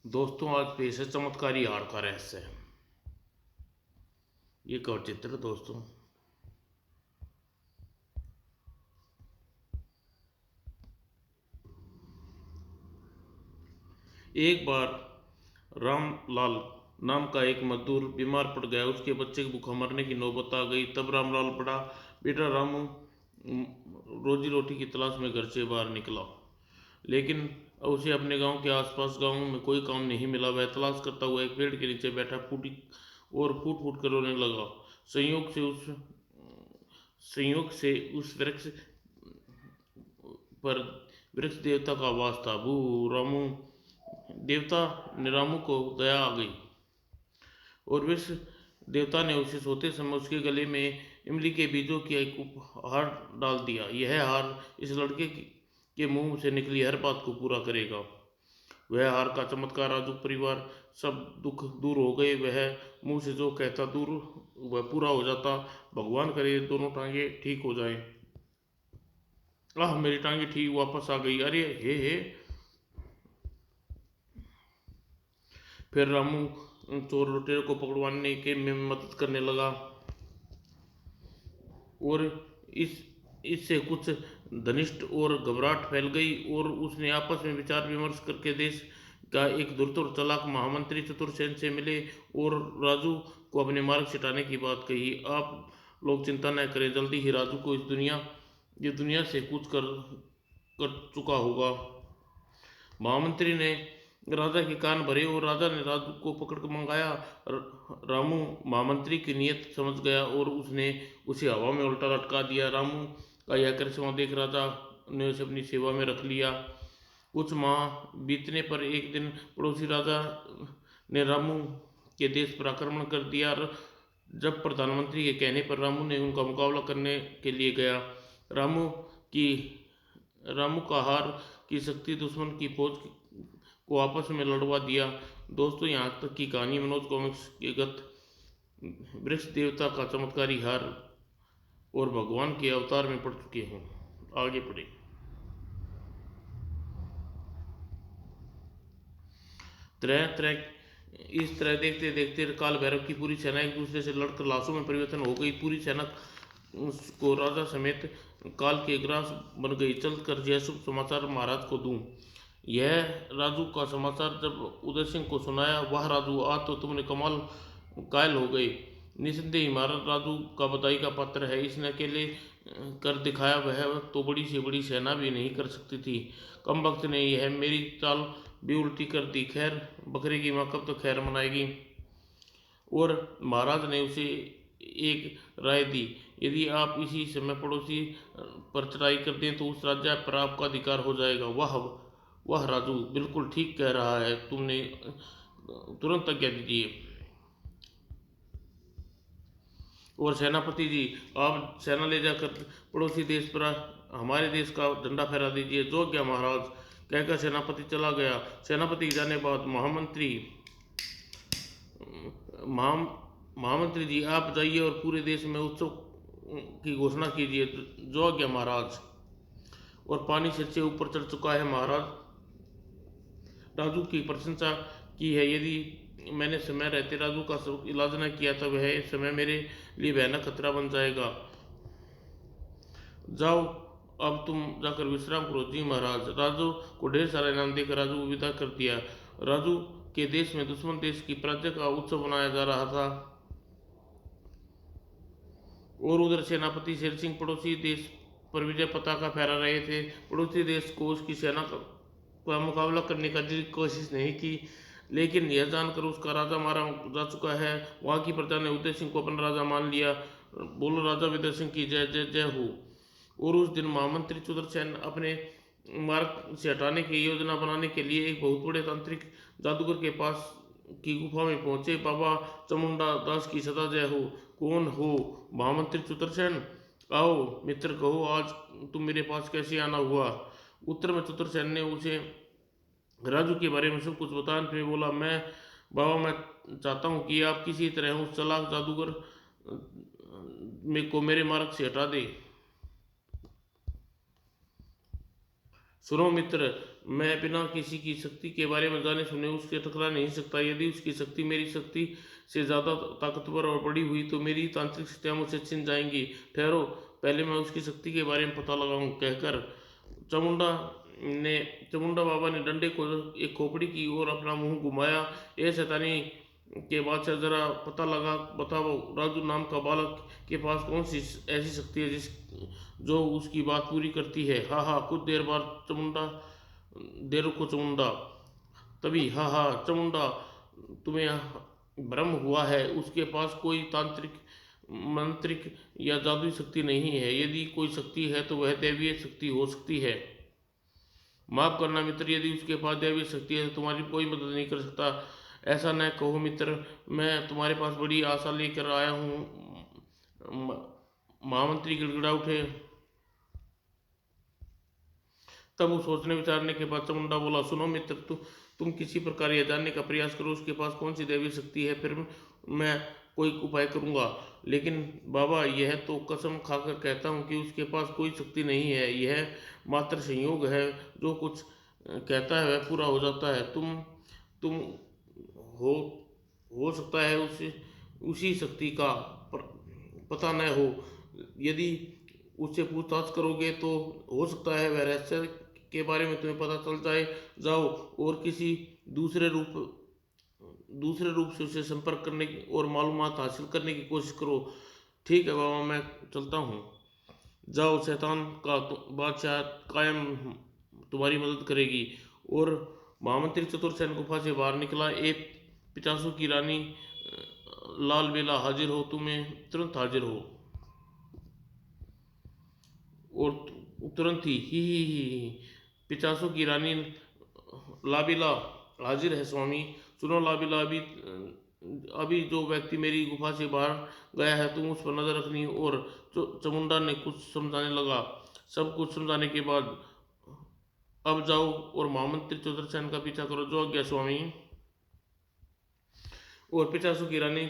दोस्तों आज पेश है चमत्कारी हार का रहस्य। ये कवर चित्र दोस्तों। एक बार रामलाल नाम का एक मजदूर बीमार पड़ गया। उसके बच्चे के भूखा मरने की नौबत आ गई। तब रामलाल पड़ा, बेटा रामू रोजी रोटी की तलाश में घर से बाहर निकला। लेकिन उसे अपने गांव के आसपास गांव में कोई काम नहीं मिला। वह तलाश करता हुआ एक पेड़ के नीचे बैठा फूटी और फूट फूट कर रोने लगा। संयोग से उस उस वृक्ष पर वृक्ष देवता का वास था। भू रामू देवता ने रामू को दया आ गई और वृक्ष देवता ने उसे सोते समय उसके गले में इमली के बीजों की एक हार डाल दिया। यह हार इस लड़के के मुंह से निकली हर बात को पूरा करेगा। वह हार का चमत्कार राजू परिवार सब दुख दूर हो गए। वह मुंह से जो कहता दूर वह पूरा हो जाता। भगवान करे दोनों टांगे ठीक हो जाएं। आह मेरी टांगे ठीक वापस आ गई। अरे हे। फिर रामू चोर लुटेरों को पकड़वाने के में मदद करने लगा और इस इससे कुछ धनिष्ठ और घबराहट फैल गई और उसने आपस में विचार विमर्श करके देश का एक धुरंधर और चालाक महामंत्री चतुरसेन से मिले और राजू को अपने मार्ग से हटाने की बात कही। आप लोग चिंता न करें, जल्दी ही राजू को इस दुनिया से कूच कर चुका होगा। महामंत्री ने राजा के कान भरे और राजा ने राजू को पकड़ कर मंगाया। रामू महामंत्री की नीयत समझ गया और उसने उसे हवा में उल्टा लटका दिया। रामू का यह करिश्मा देख राजा ने उसे अपनी सेवा में रख लिया। कुछ माह बीतने पर एक दिन पड़ोसी राजा ने रामू के देश पर आक्रमण कर दिया। जब प्रधानमंत्री के कहने पर रामू ने उनका मुकाबला करने के लिए गया। रामू की रामू का हार की शक्ति दुश्मन की फौज को आपस में लड़वा दिया। दोस्तों यहाँ तक की कहानी मनोज कॉमिक्स के गत वृक्ष देवता का चमत्कारी हार और भगवान के अवतार में पढ़ चुके हैं। आगे पढ़े। तरह तरह इस तरह देखते देखते काल भैरव की पूरी सेना एक दूसरे से लड़कर लाशों में परिवर्तन हो गई। पूरी सेना को राजा समेत काल के ग्रास बन गई। चल कर यह शुभ समाचार महाराज को दूं। यह राजू का समाचार जब उदय सिंह को सुनाया। वाह राजू, आज तो तुमने कमाल कायल हो गए। निसंदेह महाराज राजू का बधाई का पात्र है। इसने अकेले कर दिखाया, वह तो बड़ी से बड़ी सेना भी नहीं कर सकती थी। कम वक्त ने यह मेरी चाल भी उल्टी कर दी। खैर बकरे की माँ कब तो खैर मनाएगी। और महाराज ने उसे एक राय दी, यदि आप इसी समय पड़ोसी पर चढ़ाई कर दें तो उस राज्य पर आपका अधिकार हो जाएगा। वाह वाह राजू, बिल्कुल ठीक कह रहा है, तुमने तुरंत आज्ञा दीजिए। और सेनापति जी, आप सेना ले जाकर पड़ोसी देश पर हमारे देश का झंडा फहरा दीजिए। जो क्या महाराज, कहकर सेनापति चला गया। सेनापति जाने बाद महामंत्री जी आप जाइए और पूरे देश में उत्सव की घोषणा कीजिए। जो आज्ञा महाराज। और पानी सिर से ऊपर चढ़ चुका है महाराज। राजू की प्रशंसा की है। यदि मैंने समय रहते राजू का इलाज न किया तो वह इस समय मेरे लिए भयानक खतरा बन जाएगा। जाओ अब तुम जाकर विश्राम करो। जी महाराज। राजू को ढेर सारा इनाम देकर राजू को विदा कर दिया। राजू के देश में दुश्मन देश की पराजय का उत्सव मनाया जा रहा था और उधर सेनापति शेर सिंह पड़ोसी देश पर विजय पताका फहरा रहे थे। पड़ोसी देश को उसकी सेना का मुकाबला करने का दिल कोशिश नहीं की, लेकिन यह जानकर उसका राजा मारा जा चुका है। वहाँ की प्रजा ने उदय सिंह को अपना राजा मान लिया। बोलो राजा उदय सिंह की जय जय जय हो। और उस दिन महामंत्री चतुरसेन अपने मार्ग से हटाने की योजना बनाने के लिए एक बहुत बड़े तांत्रिक जादूगर के पास की गुफा में पहुंचे। बाबा चामुंडा दास की सदा जय हो। कौन हो? महामंत्री चतुरसेन। आओ मित्र, कहो आज तुम मेरे पास कैसे आना हुआ। उत्तर में चतुरसेन ने उसे राजू के बारे में सब कुछ बताने पे बोला, मैं चाहता हूँ कि आप किसी तरह उस चालाक जादूगर को मेरे मार्ग से हटा दे। सुनो मित्र, मैं बिना किसी की शक्ति के बारे में जाने सुने उससे टकरा नहीं सकता। यदि उसकी शक्ति मेरी शक्ति से ज़्यादा ताकतवर और बड़ी हुई तो मेरी तांत्रिक शक्तियाँ मुझसे छिन जाएंगी। ठहरो, पहले मैं उसकी शक्ति के बारे में पता लगाऊं। कहकर चामुंडा ने चामुंडा बाबा ने डंडे को एक खोपड़ी की ओर अपना मुंह घुमाया। ए शैतानी के बादशाह, जरा पता लगा बताओ, राजू नाम का बालक के पास कौन सी ऐसी शक्ति है जिस जो उसकी बात पूरी करती है। हा हा, कुछ देर बाद चामुंडा, देर को चामुंडा, तभी हा हा चामुंडा, तुम्हें भ्रम हुआ है। उसके पास कोई तांत्रिक मंत्रिक या जादुई शक्ति नहीं है। यदि कोई शक्ति है तो वह दैवीय शक्ति हो सकती है। माफ करना मित्र, यदि उसके पास दैवीय शक्ति है तो तुम्हारी कोई मदद नहीं कर सकता। ऐसा न कहो मित्र, मैं तुम्हारे पास बड़ी आशा लेकर आया हूँ। महामंत्री गिड़गिड़ा उठे। तब वो सोचने विचारने के बाद चामुंडा बोला, सुनो मित्र, तुम किसी प्रकार यह जानने का प्रयास करो उसके पास कौन सी दैवीय शक्ति है, फिर मैं कोई उपाय करूंगा। लेकिन बाबा, यह तो कसम खाकर कहता हूँ कि उसके पास कोई शक्ति नहीं है। यह मात्र संयोग है। जो कुछ कहता है वह पूरा हो जाता है। तुम हो हो सकता है उसी उसी शक्ति का पता न हो। यदि उससे पूछताछ करोगे तो हो सकता है वह रहस्य के बारे में तुम्हें पता चल जाए। जाओ और किसी दूसरे रूप दूसरे रूप से उसे संपर्क करने की और मालूमात हासिल करने की कोशिश करो। ठीक है बाबा, मैं चलता हूँ। जाओ, शैतान का बादशाह कायम तुम्हारी मदद करेगी। और महामंत्री चतुर्सेन गुफा से बाहर निकला। एक पिचासों की रानी लाल बेला हाजिर हो, तुम्हें तुरंत हाजिर हो। और तुरंत ही पिचासों की रानी लाबिला हाजिर है स्वामी। सुनो लाबिला, अभी अभी जो व्यक्ति मेरी गुफा से बाहर गया है तुम उस पर नजर रखनी। और चामुंडा ने कुछ समझाने लगा। सब कुछ समझाने के बाद अब जाओ और महामंत्री चतुर्सेन का पीछा करो। जो आज्ञा स्वामी। और पिचासों की रानी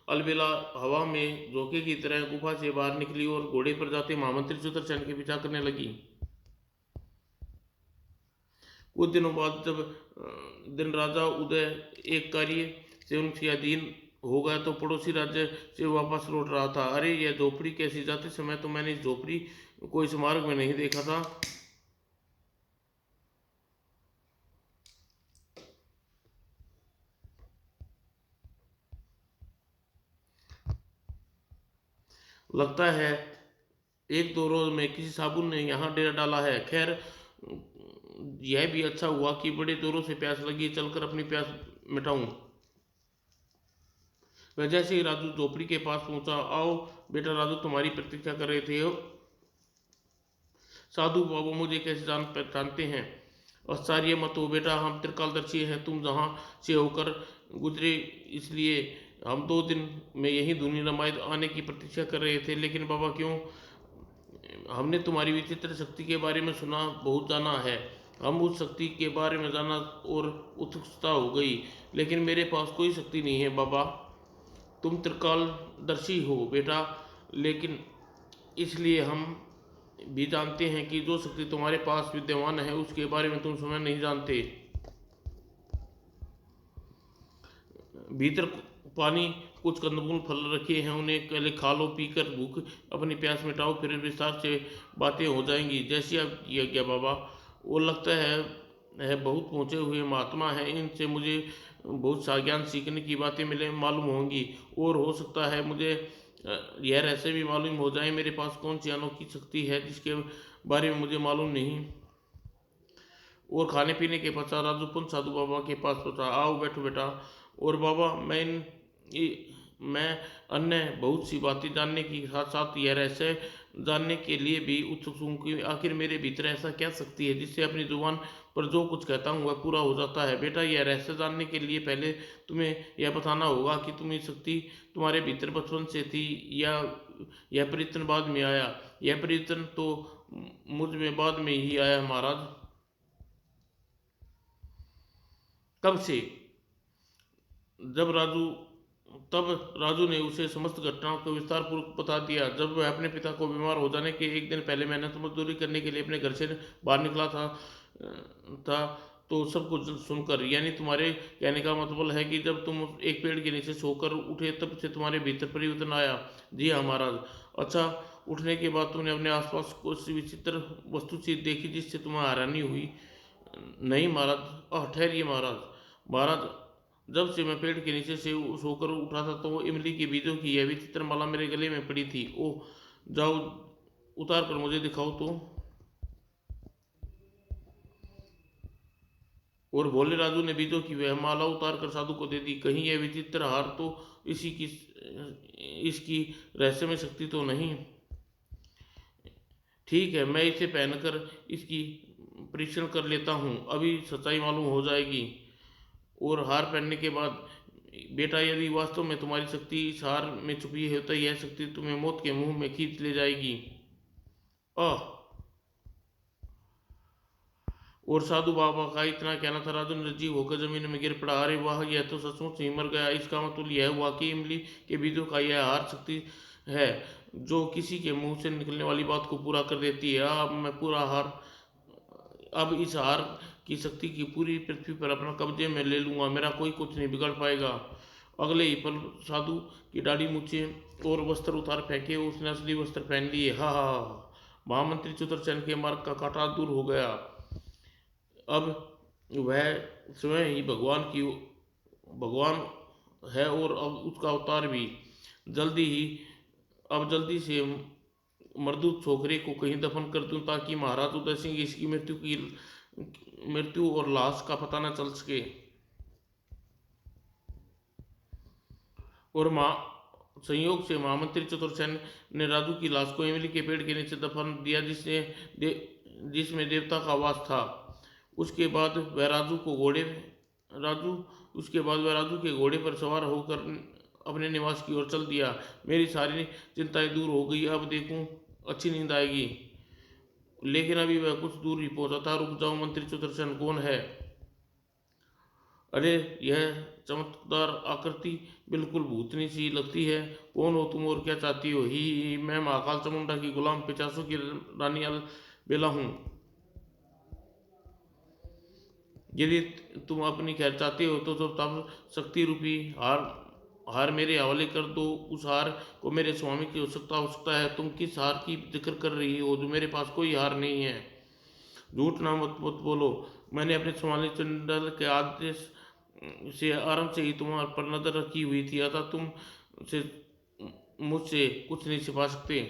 अलबेला हवा में झोंके की तरह गुफा से बाहर निकली और घोड़े पर जाते महामंत्री चतुर्सेन के पीछा करने लगी। कुछ दिनों बाद जब दिन राजा उदय एक कार्य से उनके अधीन हो गया तो पड़ोसी राज्य से वापस लौट रहा था। अरे, यह झोपड़ी कैसी? जाते समय तो मैंने इस झोपड़ी को इस मार्ग में नहीं देखा था। लगता है एक दो रोज में किसी साबुन ने यहाँ डेरा डाला है। खैर, यह भी अच्छा हुआ कि बड़े जोरों से प्यास लगी, चलकर अपनी प्यास मिटाऊं। वह जैसे ही राजू झोपड़ी के पास पहुंचा, आओ बेटा राजू, तुम्हारी प्रतीक्षा कर रहे थे। साधु बाबू मुझे कैसे जान पहचानते हैं? आश्चर्य मत हो बेटा, हम त्रिकालदर्शी हैं। तुम जहाँ से होकर गुजरे इसलिए हम 2 दिन में यही धुनी रमायत आने की प्रतीक्षा कर रहे थे। लेकिन बाबा क्यों? हमने तुम्हारी विचित्र शक्ति के बारे में सुना, बहुत जाना है। हम उस शक्ति के बारे में जाना और उत्सुकता हो गई। लेकिन मेरे पास कोई शक्ति नहीं है बाबा। तुम त्रिकालदर्शी हो बेटा, लेकिन इसलिए हम भी जानते हैं कि जो शक्ति तुम्हारे पास विद्यमान है उसके बारे में तुम स्वयं नहीं जानते। भीतर पानी, कुछ कंदमूल फल रखे हैं, उन्हें पहले खा लो, पीकर भूख अपनी प्यास मिटाओ, फिर विस्तार से बातें हो जाएंगी। जैसी आप ये क्या बाबा। वो लगता है बहुत पहुँचे हुए महात्मा हैं, इनसे मुझे बहुत सा ज्ञान सीखने की बातें मिले मालूम होंगी। और हो सकता है मुझे यह रहस्य भी मालूम हो जाए मेरे पास कौन सी अनोखी शक्ति है जिसके बारे में मुझे मालूम नहीं। और खाने पीने के पश्चात राजू पुन साधु बाबा के पास पहुंचा। आओ बैठो बेटा। और बाबा, मैं अन्य बहुत सी बातें जानने के साथ साथ यह रहस्य जानने के लिए भी उत्सुक हूँ कि आखिर मेरे भीतर ऐसा क्या शक्ति है जिससे अपनी जुबान पर जो कुछ कहता हूँ वह पूरा हो जाता है। बेटा, यह रहस्य जानने के लिए पहले तुम्हें यह बताना होगा कि तुम्हें शक्ति तुम्हारे भीतर बचपन से थी या यह परिवर्तन बाद में आया। यह परिवर्तन तो मुझ में बाद में ही आया महाराज। कब से? जब राजू तब राजू ने उसे समस्त घटनाओं को विस्तार पूर्वक बता दिया। जब वह अपने पिता को बीमार हो जाने के एक दिन पहले मेहनत मजदूरी करने के लिए अपने घर से बाहर निकला था तो सब कुछ सुनकर, यानी तुम्हारे कहने का मतलब है कि जब तुम एक पेड़ के नीचे सोकर उठे तब से तुम्हारे भीतर परिवर्तन आया? जी हाँ महाराज। अच्छा, उठने के बाद तुमने अपने आसपास कुछ विचित्र वस्तु चीज देखी जिससे तुम्हें हैरानी हुई? नहीं महाराज। ठहरिए महाराज। महाराज, जब से मैं पेड़ के नीचे से सोकर उठा था तो इमली के बीजों की यह विचित्र माला मेरे गले में पड़ी थी। ओह, जाओ उतार कर मुझे दिखाओ तो। और भोले राजू ने बीजों की वह माला उतार कर साधु को दे दी। कहीं यह विचित्र हार तो इसी की इसकी रहस्यमय शक्ति तो नहीं? ठीक है, मैं इसे पहनकर इसकी परीक्षण कर लेता हूँ, अभी सच्चाई मालूम हो जाएगी। और हार पहनने के बाद, बेटा, यदि वास्तव में तुम्हारी शक्ति इस हार में छुपी है तो यह शक्ति तुम्हें मौत के मुंह में खींच ले जाएगी। आह। और साधु बाबा का इतना कहना था, राजू निर्जीव होकर जमीन में गिर पड़ा। अरे वाह, यह तो सचमुच ही मर गया। इसका मतलब यह हुआ कि इमली के बीजों का यह हार शक्ति है जो किसी के मुंह से निकलने वाली बात को पूरा कर देती है। अब इस हार की शक्ति की पूरी पृथ्वी पर अपना कब्जे में ले लूंगा, मेरा कोई कुछ नहीं बिगाड़ पाएगा। अगले ही पल साधु की दाढ़ी मूछे और वस्त्र उतार फेंके, उसने असली वस्त्र पहन लिए। हा हा हा। महामंत्री चतुर्सेन के मार्ग का कांटा दूर हो गया। अब वह स्वयं ही भगवान है और अब उसका अवतार भी। जल्दी ही अब जल्दी से मरदूत छोकरे को कहीं दफन कर दूं ताकि महाराज उदय सिंह इसकी मृत्यु और लाश का पता न चल सके। और माँ संयोग से महामंत्री चतुर्सेन ने राजू की लाश को इमली के पेड़ के नीचे दफन दिया जिसमें देवता का वास था। उसके बाद वह राजू उसके बाद वह राजू के घोड़े पर सवार होकर अपने निवास की ओर चल दिया। मेरी सारी चिंताएं दूर हो गई, अब देखूं अच्छी नींद आएगी। लेकिन अभी वह कुछ दूर ही पहुंचा था। रुक जाओ मंत्री चतुर्सेन, कौन है? अरे, यह चमकदार आकृति बिल्कुल भूतनी सी लगती है। कौन हो तुम और क्या चाहती हो? ही मैं महाकाल चामुंडा की गुलाम पिचासों की रानी अलबेला हूँ। यदि तुम अपनी खैर चाहते हो तो तब शक्ति रूपी हार हार मेरे हवाले कर दो। उस हार को मेरे स्वामी की आवश्यकता है। तुम किस हार की जिक्र कर रही हो? जो मेरे पास कोई हार नहीं है। झूठ ना मत बोलो। मैंने अपने स्वामी चंडल के आदेश से आरंभ से ही तुम्हारे पर नजर रखी हुई थी, अतः तुम से मुझसे कुछ नहीं छिपा सकते।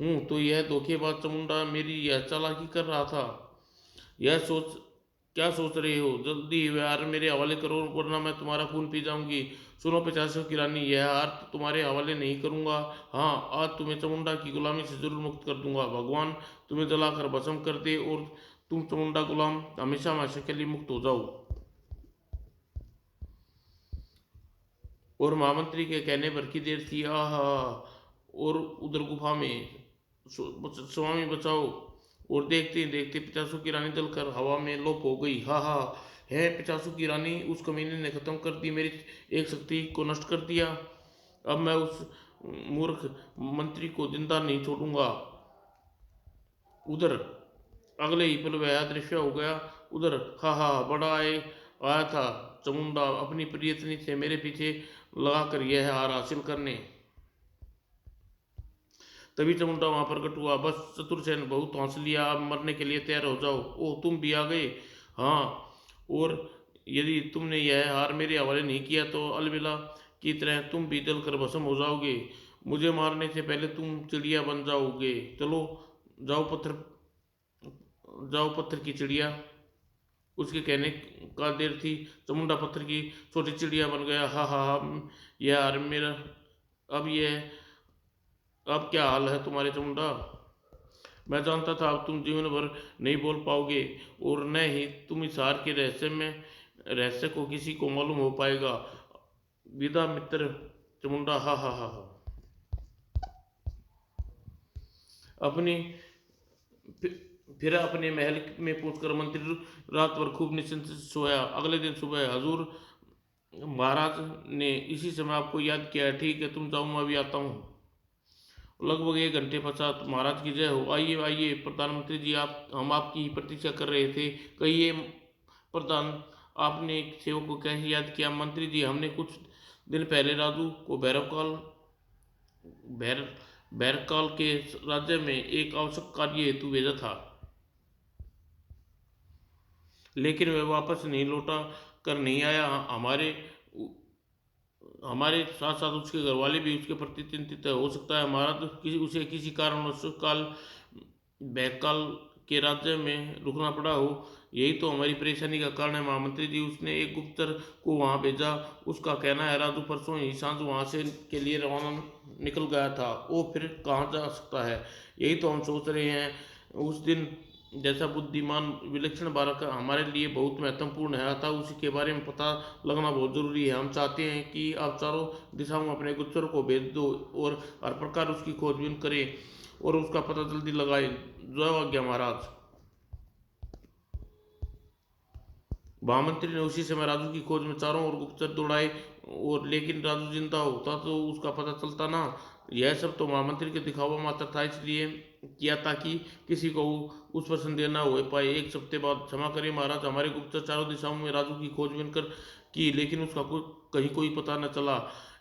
हूँ तो यह धोखेबाज चमुंडा मेरी यह चालाकी कर रहा था। यह सोच क्या सोच रहे हो? जल्दी वह हार मेरे हवाले करो वरना मैं तुम्हारा खून पी जाऊंगी। सुनो पिचासों की रानी, यह हार तो तुम्हारे हवाले नहीं करूंगा। हाँ, आज तुम्हें चमुंडा की गुलामी से जरूर मुक्त कर दूंगा। भगवान तुम्हें जलाकर भस्म कर दे और तुम चमुंडा गुलाम हमेशा हमेशा के लिए मुक्त हो जाओ। और महामंत्री के कहने पर की देर थी। आह। और उधर गुफा में स्वामी बचाओ। और देखते ही देखते पिचासू की रानी जलकर हवा में लोप हो गई। हा हा। है पिचासू की रानी, उस कमीने ने खत्म कर दी मेरी एक शक्ति को, नष्ट कर दिया। अब मैं उस मूर्ख मंत्री को जिंदा नहीं छोड़ूंगा। उधर अगले ही पल वह अदृश्य हो गया। उधर हा हा बड़ा आया था चमुंडा अपनी प्रियतनी से मेरे पीछे लगाकर यह हार हासिल करने। तभी चमुंडा वहां प्रकट हुआ। बस चतुर्सेन, बहुत हंस लिया, अब मरने के लिए तैयार हो जाओ। ओह, तुम भी आ गए? हाँ। और यदि तुमने यह हार मेरे हवाले नहीं किया तो अलविदा की तरह तुम भी जलकर भस्म हो जाओगे। मुझे मारने से पहले तुम चिड़िया बन जाओगे। चलो जाओ पत्थर की चिड़िया। उसके कहने का देर थी। चामुंडा पत्थर की छोटी चिड़िया बन गया। हा हा हा। यह हार मेरा अब यह अब क्या हाल है तुम्हारे चामुंडा? मैं जानता था अब तुम जीवन भर नहीं बोल पाओगे और न ही तुम इस हार के रहस्य को किसी को मालूम हो पाएगा। विदा मित्र चामुंडा। हा हा हा हा। अपनी फिर अपने महल में पहुंचकर मंत्री रात भर खूब निश्चिंत से सोया। अगले दिन सुबह हजूर महाराज ने इसी समय आपको याद किया, ठीक है तुम जाओ, मैं अभी आता हूँ। लगभग 1 घंटे पश्चात महाराज की जय हो। आइए आइए प्रधानमंत्री जी, आप हम आपकी प्रतीक्षा कर रहे थे। कहिए प्रधान, आपने एक सेवक को कैसे याद किया? मंत्री जी, हमने कुछ दिन पहले राजू को भैर भैरकाल के राज्य में एक आवश्यक कार्य हेतु भेजा था, लेकिन वह वापस नहीं लौटा कर नहीं आया। हमारे साथ साथ उसके घर वाले भी उसके प्रति चिंतित है। हो सकता है महाराज उसे किसी कारणवश काल बैकाल के राज्य में रुकना पड़ा हो। यही तो हमारी परेशानी का कारण है महामंत्री जी। उसने एक गुप्तचर को वहाँ भेजा। उसका कहना है राजू परसों ही सांझ वहाँ से के लिए रवाना निकल गया था। वो फिर कहाँ जा सकता है, यही तो हम सोच रहे हैं। उस दिन जैसा बुद्धिमान विलक्षण बालक हमारे लिए बहुत महत्वपूर्ण है, अतः उसी के बारे में पता लगना बहुत जरूरी है। हम चाहते हैं कि आप चारों दिशाओं में अपने गुप्तचर को भेज दो और हर प्रकार उसकी खोजबीन करें और उसका पता जल्दी लगाए। जय आज्ञा महाराज। महामंत्री ने उसी समय राजू की खोज में चारों ओर गुप्तचर दौड़ाए, और लेकिन राजू जिंदा होता तो उसका पता चलता ना। यह सब तो महामंत्री के दिखावा मात्र था, इसलिए किया ताकि किसी को उस पर संदेह न हो पाए। 1 सप्ताह बाद, क्षमा करें महाराज, हमारे गुप्तचर चारों दिशाओं में राजू की खोजबीन कर की, लेकिन उसका कहीं कोई पता न चला।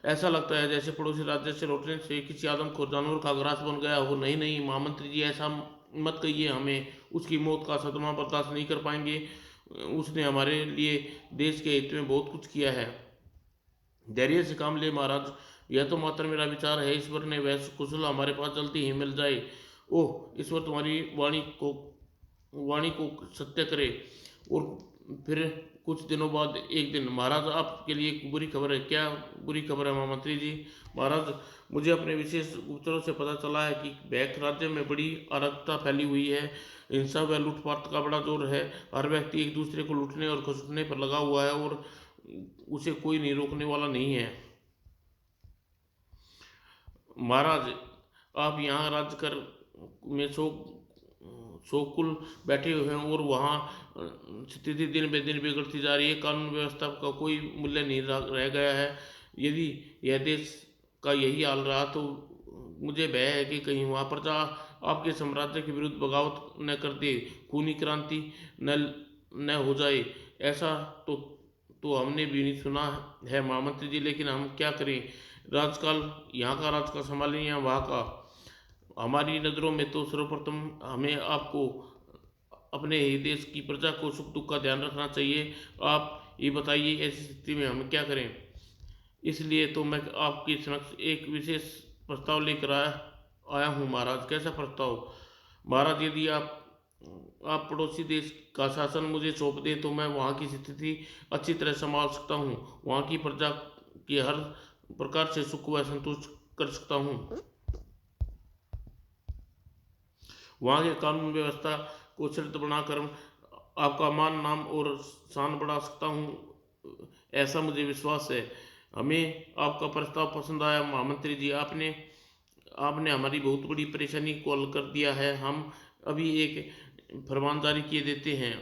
ऐसा लगता है जैसे पड़ोसी राज्य से लौटने से किसी आदमखोर जानवर का ग्रास बन गया हो। नहीं नहीं महामंत्री जी, ऐसा मत कहिए, हमें उसकी मौत का सदमा बर्दाश्त नहीं कर पाएंगे। उसने हमारे लिए देश के हित में बहुत कुछ किया है। धैर्य से काम ले महाराज, यह तो मात्र मेरा विचार है। ईश्वर ने वह कुशल हमारे पास जल्दी ही मिल जाए। ओह ईश्वर तुम्हारी वाणी को सत्य करे। और फिर कुछ दिनों बाद एक दिन, महाराज आपके लिए एक बुरी खबर है। क्या बुरी खबर है महामंत्री जी? महाराज, मुझे अपने विशेष गुप्तचरों से पता चला है कि बैक राज्य में बड़ी अराजकता फैली हुई है। हिंसा व लूटपाट का बड़ा जोर है। हर व्यक्ति एक दूसरे को लूटने और खसुटने पर लगा हुआ है, और उसे कोई नहीं रोकने वाला नहीं है। महाराज, आप यहाँ राज्य कर में शोकुल बैठे हुए हैं, और वहाँ स्थिति दिन ब दिन बिगड़ती जा रही है। कानून व्यवस्था का कोई मूल्य नहीं रह गया है। यदि यह देश का यही हाल रहा तो मुझे भय है कि कहीं वहाँ प्रजा आपके साम्राज्य के विरुद्ध बगावत न कर दे, खूनी क्रांति न न हो जाए। ऐसा तो हमने भी नहीं सुना है महामंत्री जी, लेकिन हम क्या करें? राजकाल यहाँ का राजकाल संभालें या वहाँ का? हमारी नज़रों में तो सर्वप्रथम हमें आपको अपने ही देश की प्रजा को सुख दुख का ध्यान रखना चाहिए। आप ये बताइए ऐसी स्थिति में हम क्या करें? इसलिए तो मैं आपके समक्ष एक विशेष प्रस्ताव लेकर आया हूँ महाराज। कैसा प्रस्ताव? महाराज, यदि आप पड़ोसी देश का शासन मुझे सौंप दें तो मैं वहाँ की स्थिति अच्छी तरह संभाल सकता हूँ। वहाँ की प्रजा की हर प्रकार से सुख व संतुष्ट कर सकता हूँ। वहाँ के कानून व्यवस्था को शर्त बनाकर आपका मान नाम और शान बढ़ा सकता हूँ, ऐसा मुझे विश्वास है। हमें आपका प्रस्ताव पसंद आया महामंत्री जी। आपने आपने हमारी बहुत बड़ी परेशानी को हल कर दिया है। हम अभी एक फरमान जारी किए देते हैं।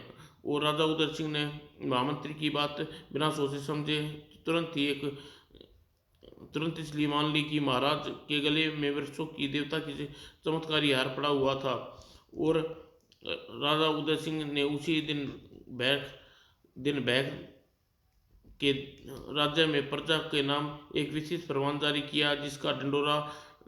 और राजा उदय सिंह ने महामंत्री की बात बिना सोचे समझे तुरंत ही एक तुरंत इसलिए मान ली कि महाराज के गले में वृक्षों की देवता की चमत्कारी हार पड़ा हुआ था। और राजा उदय सिंह ने उसी दिन बैग के राज्य में प्रजा के नाम एक विशेष फरमान जारी किया, जिसका ढिंडोरा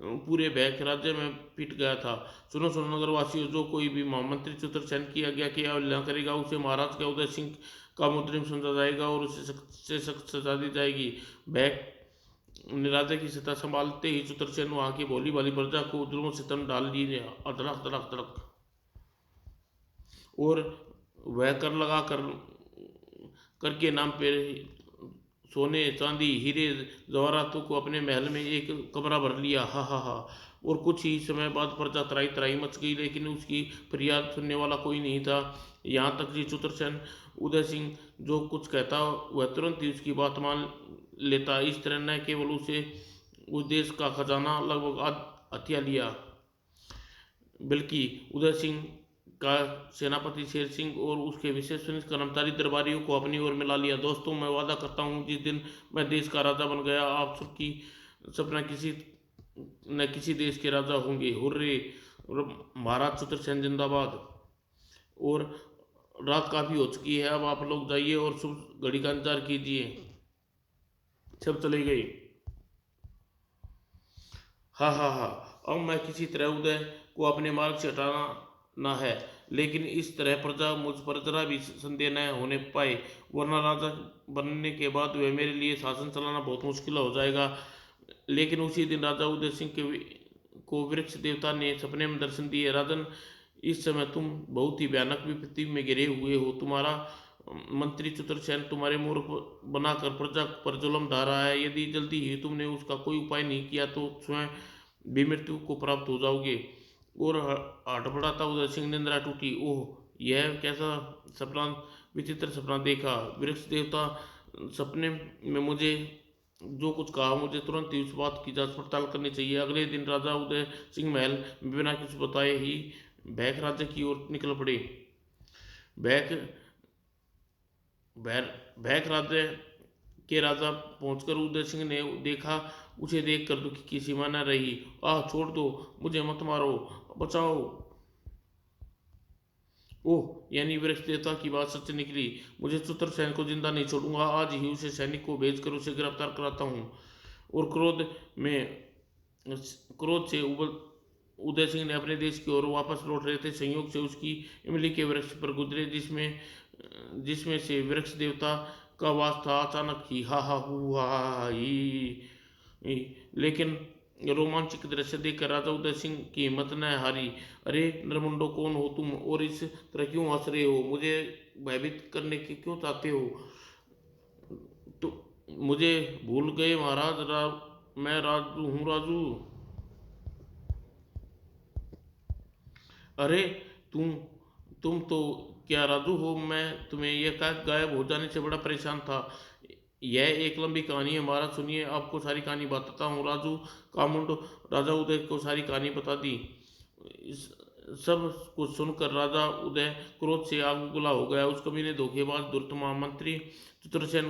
पूरे बैग राज्य में पिट गया था। सुनो सुनो नगरवासियों, जो कोई भी महामंत्री चतुरसेन की आज्ञा की अवहेलना करेगा उसे महाराज के उदय सिंह का मुजरिम समझा जाएगा और उसे सख्त से सख्त सजा दी जाएगी। बैग राजा की सत्ता संभालते ही चतुरसेन वहां की भोली भाली प्रजा को जुल्म सितम डाल दिए, अधड़क धड़क धड़क। और वह कर लगा कर के नाम पे सोने चांदी हीरे जवाहरातों को अपने महल में एक कमरा भर लिया। हा हा हा। और कुछ ही समय बाद प्रजा तराई तराई मच गई, लेकिन उसकी फरियाद सुनने वाला कोई नहीं था। यहाँ तक कि चतुरसेन उदय सिंह जो कुछ कहता वह तुरंत ही उसकी बात मान लेता। इस तरह न केवल उसे उस देश का खजाना लगभग हथिया लिया, बल्कि उदय सिंह का सेनापति शेर सिंह और उसके विशेषज्ञ कर्मचारी दरबारियों को अपनी ओर मिला लिया। दोस्तों, मैं वादा करता हूँ जिस दिन मैं देश का राजा बन गया, आप सबकी सपना किसी न किसी देश के राजा होंगे। हुर्रे! और महाराज चतुरसेन जिंदाबाद। और रात काफ़ी हो चुकी है, अब आप लोग जाइए और शुभ घड़ी का इंतजार कीजिए। सब चले गए। हाँ हाँ हाँ, अब मैं किसी तरह उदय को अपने मार्ग से हटाना ना है, लेकिन इस तरह प्रजा मुझ पर जरा भी संदेह न होने पाए, वरना राजा बनने के बाद वह मेरे लिए शासन चलाना बहुत मुश्किल हो जाएगा। लेकिन उसी दिन राजा उदय सिंह को वृक्ष देवता ने सपने में दर्शन दिए। राजन, इस समय तुम बहुत ही भयानक विपत्ति में घिरे हुए हो। तुम्हारा मंत्री चतुरसेन तुम्हारे मूर्ख बनाकर प्रजा पर जुल्म ढा रहा है। यदि जल्दी ही तुमने उसका कोई उपाय नहीं किया तो स्वयं भी मृत्यु को प्राप्त हो जाओगे। और हड़बड़ाता उदय सिंह निंद्रा टूटी। ओह, यह कैसा सपना, विचित्र सपना देखा। वृक्ष देवता सपने में मुझे जो कुछ कहा, मुझे तुरंत ही उस बात की जांच पड़ताल करनी चाहिए। अगले दिन राजा उदय सिंह महल में बिना कुछ बताए ही भैक राज्य की ओर निकल पड़े। भैक भैक राज्य के राजा पहुंचकर उदय सिंह ने देखा, उसे देखकर दुखी की सीमा न रही। आह, छोड़ दो, मुझे मत मारो, बचाओ। ओह, यानी वृक्ष देवता की बात सच निकली। मुझे चतुरसेन को जिंदा नहीं छोड़ूंगा। आज ही उसे सैनिक को भेजकर उसे गिरफ्तार कराता हूँ। और में क्रोध से उबल उदय सिंह ने अपने देश की ओर वापस लौट रहे थे। संयोग से उसकी इमली के वृक्ष पर गुजरे, जिसमें जिसमें से वृक्ष देवता का वास था। अचानक ही हा हा हू हा हा लेकिन रोमांचक दृश्य देखकर राजा उदय सिंह की हिम्मत न हारी। अरे नरमुंडो, कौन हो तुम और इस तरह क्यों हंस रहे हो? मुझे भयभीत करने की क्यों चाहते हो? तो मुझे भूल गए महाराज, मैं राजू हूँ, राजू। अरे तुम तुम तो क्या राजू हो? मैं तुम्हें यह कह गायब हो जाने से बड़ा परेशान था। यह एक लंबी कहानी है महाराज, सुनिए, आपको सारी कहानी बताता हूँ। राजू कामुंड राजा उदय को सारी कहानी बता दी। इस सब कुछ सुनकर राजा उदय क्रोध से आग उगला हो गया। उस कमीने धोखेबाज दुष्ट महामंत्री चतुरसेन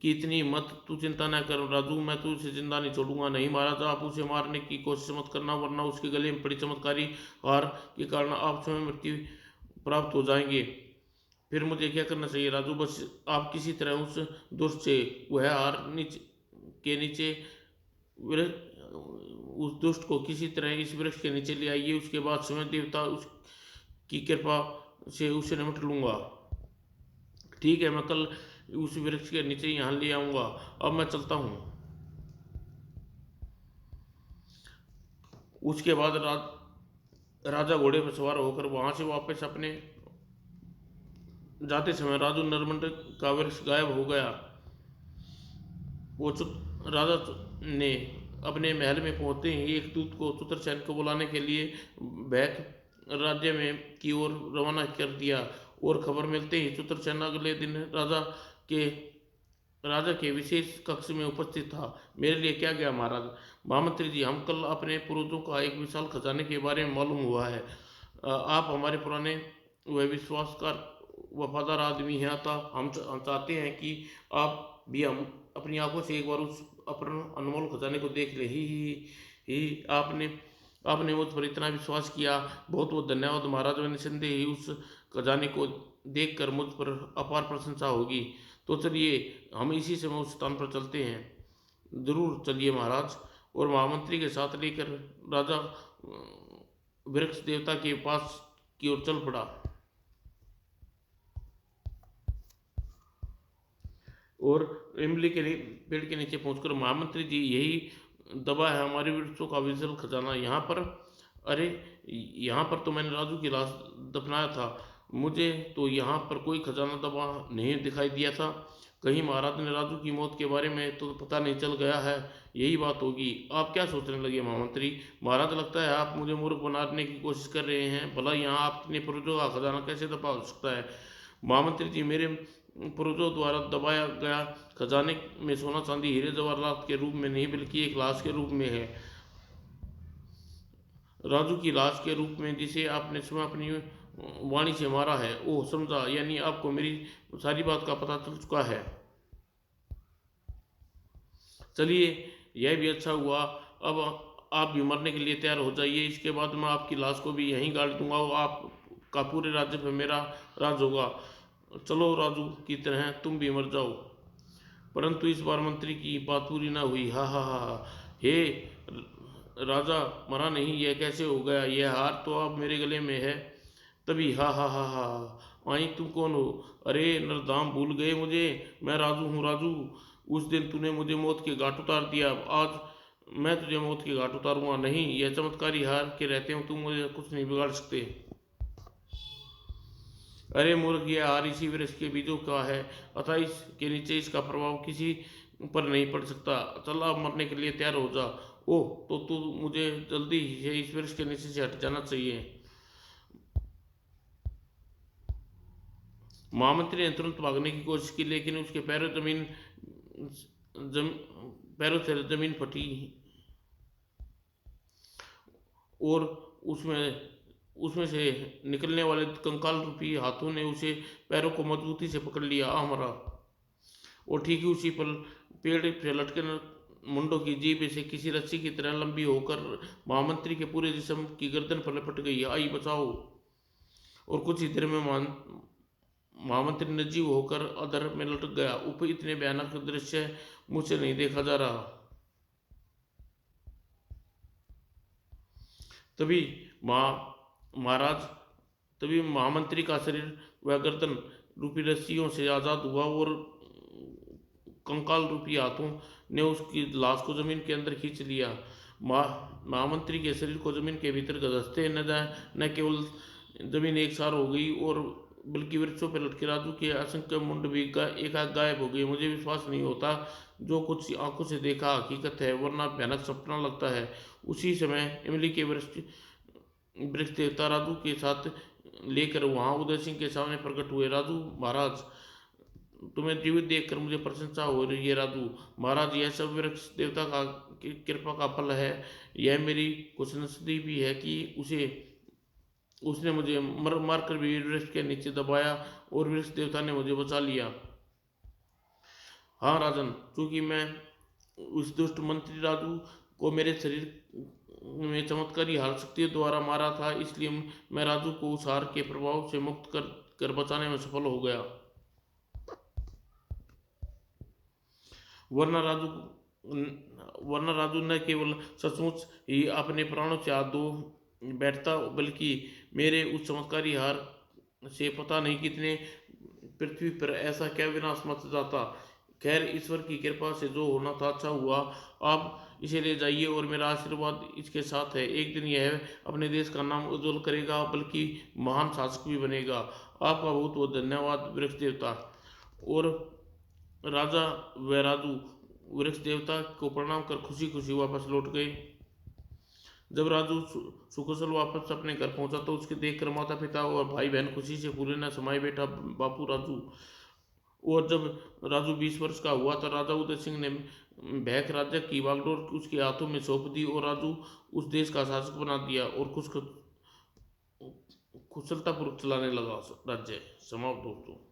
की इतनी हिम्मत! तू चिंता न कर राजू, मैं तुझे जिंदा नहीं छोड़ूंगा। नहीं महाराज, आप उसे मारने की कोशिश मत करना, वरना उसके गले में पड़ी चमत्कारी हार के कारण आप स्वयं मृत्यु प्राप्त हो जाएंगे। फिर मुझे क्या करना चाहिए राजू? बस आप किसी तरह उस दुष्ट से वह हार नीचे उस दुष्ट को किसी तरह इस वृक्ष के नीचे ले आइए। उसके बाद स्वयं देवता उसकी कृपा से उसे निपट लूंगा। ठीक है, मैं कल उस वृक्ष के नीचे यहाँ ले आऊंगा। अब मैं चलता हूँ। उसके बाद राजा घोड़े पर सवार होकर वहां से वापस अपने जाते समय राजू नरमंड का वृक्ष गायब हो गया। वो राजा ने अपने महल में पहुंचते ही एक दूत को चतुरसेन को बुलाने के लिए बैक राज्य में की ओर रवाना कर दिया। और खबर मिलते ही चतुरसेन अगले दिन के राजा के विशेष कक्ष में उपस्थित था। मेरे लिए क्या गया महाराज? महामंत्री जी, हम कल अपने पूर्वजों का एक विशाल खजाने के बारे में मालूम हुआ है। आप हमारे पुराने व विश्वास का वफादार आदमी हैं, अतः हम चाहते हैं कि आप भी हम अपनी आंखों से एक बार उस अपने अनमोल खजाने को देख ले। ही आपने मुझ पर इतना विश्वास किया, बहुत बहुत धन्यवाद महाराज। मैंने निसंदेह ही उस खजाने को देखकर मुझ पर अपार प्रशंसा होगी। तो चलिए, हम इसी समय उस स्थान पर चलते हैं। जरूर चलिए महाराज। और महामंत्री के साथ लेकर राजा वृक्ष देवता के पास की ओर चल पड़ा। और इमली के पेड़ के नीचे पहुंचकर, महामंत्री जी, यही दबा है हमारे वृक्षों का विशाल खजाना। यहाँ पर, अरे यहाँ पर तो मैंने राजू की लाश दफनाया था। मुझे तो यहाँ पर कोई खजाना दबा नहीं दिखाई दिया था। कहीं महाराज ने राजू की मौत के बारे में तो पता नहीं चल गया है? यही बात होगी। आप क्या सोचने लगे महामंत्री? महाराज, लगता है आप मुझे मूर्ख बनाने की कोशिश कर रहे हैं। भला यहाँ आपने पूर्वजों का खजाना कैसे दबा हो सकता है? महामंत्री जी, मेरे पूर्वजों द्वारा दबाया गया खजाने में सोना चांदी हीरे जवाहरात के रूप में नहीं, बल्कि एक लाश के रूप में है। राजू की लाश के रूप में, जिसे आपने स्वयं अपनी वाणी से मारा है। ओह समझा, यानी आपको मेरी सारी बात का पता चल चुका है। चलिए, यह भी अच्छा हुआ। अब आप भी मरने के लिए तैयार हो जाइए, इसके बाद मैं आपकी लाश को भी यहीं गाड़ दूंगा और आपका पूरे राज्य पर मेरा राज होगा। चलो राजू की तरह तुम भी मर जाओ। परंतु इस बार मंत्री की बात पूरी ना हुई। हा हा हा हा। हे राजा, मरा नहीं, यह कैसे हो गया? यह हार तो अब मेरे गले में है। तभी हा हा हा हा हा। आई तुम कौन हो? अरे नरदाम, भूल गए मुझे? मैं राजू हूँ राजू। उस दिन तूने मुझे मौत के घाट उतार दिया, आज मैं तुझे मौत के घाट उतारूंगा। नहीं, यह चमत्कारी हार के रहते हो तुम मुझे कुछ नहीं बिगाड़ सकते। अरे मूर्ख, यह हार इसी वृक्ष के बीजों का है, अतः इसके नीचे इसका प्रभाव किसी पर नहीं पड़ सकता। चल अब मरने के लिए तैयार हो जा। ओह, तो तू मुझे जल्दी से इस वृक्ष के नीचे से हट जाना चाहिए। महामंत्री ने तुरंत भागने की कोशिश की, लेकिन उसके जम, पैरों से जमीन फटी और उसमें उसमें से निकलने वाले कंकाल रूपी हाथों ने उसे पैरों को मजबूती से पकड़ लिया। आ मरा। और ठीक ही उसी पल पेड़ से लटके मुंडों की जीभ से किसी रस्सी की तरह लंबी होकर महामंत्री के पूरे जिस्म की गर्दन पर लपट गई। आई बचाओ। और कुछ ही देर में महामंत्री निर्जीव होकर अधर में लटक गया। ऊपर इतने भयानक दृश्य मुझसे नहीं देखा जा रहा। तभी महाराज तभी महामंत्री का शरीर वह गर्दन रूपी रस्सियों से आजाद हुआ और कंकाल रूपी हाथों ने उसकी लाश को जमीन के अंदर खींच लिया। महामंत्री के शरीर को जमीन के भीतर घसते न केवल जमीन एक सार हो गई और बल्कि वृक्षों पर लटके राजू के असंख्य मुंड भी एकाएक गायब हो गए। मुझे विश्वास नहीं होता, जो कुछ आंखों से देखा हकीकत है, वरना भयानक सपना लगता है। उसी समय इमली के वृक्ष देवता राजू के साथ लेकर वहां उदय सिंह के सामने प्रकट हुए। राजू महाराज, तुम्हें जीवित देखकर मुझे प्रशंसा हो रही है। राजू महाराज, यह सब वृक्ष देवता का कृपा का फल है। यह मेरी खुशनसीबी भी है कि उसने मुझे मर मार कर भी वृक्ष के नीचे दबाया और वृक्ष देवता ने मुझे बचा लिया। हाँ राजन, चूंकि मैं उस दुष्ट मंत्री राजू को मेरे शरीर में चमत्कारी हार शक्तियों द्वारा मारा था, इसलिए मैं राजू को उस हार के प्रभाव से मुक्त कर बचाने में सफल हो गया। वरना राजू वरना राजू न केवल सचमुच ही अपने प्राणों से हाथ धो बैठता, बल्कि मेरे उस चमत्कारी हार से पता नहीं कितने पृथ्वी पर ऐसा क्या विनाश मच जाता। खैर, ईश्वर की कृपा से जो होना था अच्छा हुआ। आप इसे ले जाइए और मेरा आशीर्वाद इसके साथ है। एक दिन यह अपने देश का नाम उज्जवल करेगा, बल्कि महान शासक भी बनेगा। आपका बहुत बहुत धन्यवाद वृक्ष देवता। और राजा व राजू वृक्ष देवता को प्रणाम कर खुशी खुशी वापस लौट गए। जब राजू सुकुशल वापस अपने घर पहुंचा तो उसके देखकर माता पिता और भाई बहन खुशी से फूले न समाये। बेटा बापू राजू। और जब राजू 20 वर्ष का हुआ तो राजा उदय सिंह ने भैक राज्य की बागडोर उसके हाथों में सौंप दी और राजू उस देश का शासक बना दिया और कुशलतापूर्वक चलाने लगा राज्य। समाप्त दोस्तों।